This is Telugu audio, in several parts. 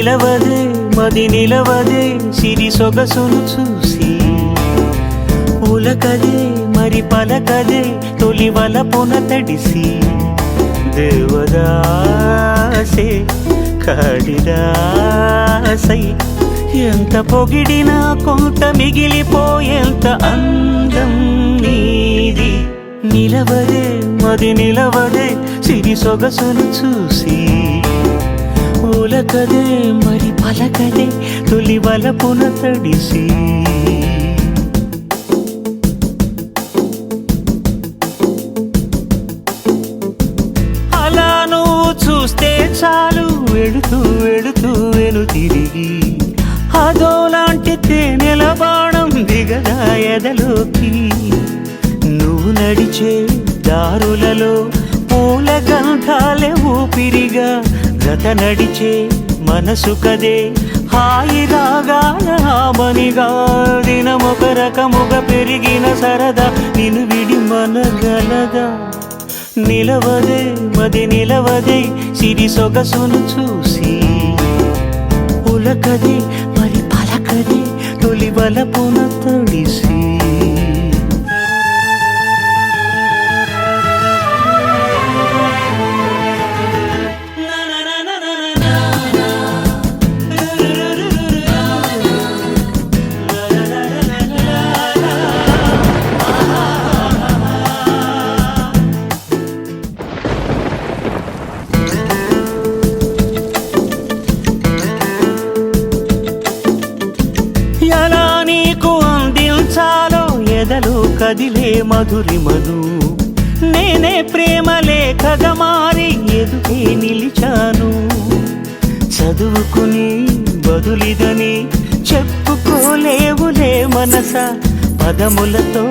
నిలవదే మది నిలవదే సిరి సొగసును చూసి ఉలకదే మరి పలకదే తొలి వలపున తడిసి దేవదాసే కాళిదాసై ఎంత పొగిడినా కొంత మిగిలిపోయేంత అందం నీది నిలవదే మది నిలవదే సిరి సొగసును చూసి ఉలకదే మరి పలకదే తొలి వలపున తడిసి అలా నువ్వు చూస్తే చాలు వెళుతూ వెళుతూ వెను తిరిగి అదోలాంటి తేనెల బాణం దిగదా ఎదలోకి నువ్వు నడిచే దారులలో పూల గంధాలే ఊపిరిగా గత నడిచే మనసు కదే హాయి రాగాల ఆమనిగా దినమొక రకముగా పెరిగిన సరదా నిన్ను విడి మనగలదా నిలవదే మది నిలవదే సిరి సొగసును చూసి ఉలకదే మరి పలకదే తొలి వలపున తడిసి ఎలా నీకు అందించాలో ఎదలో కదిలే మధురిమను నేనే ప్రేమ లేఖగా మారి ఎదుటే నిలిచాను చదువుకుని బదులిదని చెప్పుకోలేవులే మనస పదములతో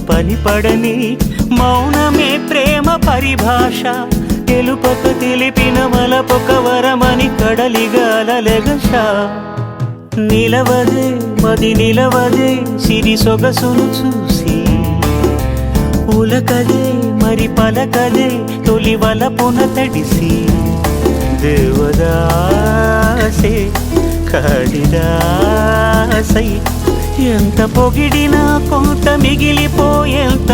పనిపడని మౌనమే ప్రేమ పరిభాష తెలుపక తెలిపిన వలపొక వరమని కడలిగాలెగష నిలవదే మది నిలవదే సిరి సొగసును చూసి ఉలకదే మరి పలకదే తొలి వలపున తడిసి దేవదాసే కాళిదాసై ఎంత పొగిడినా కొంత మిగిలిపోయేంత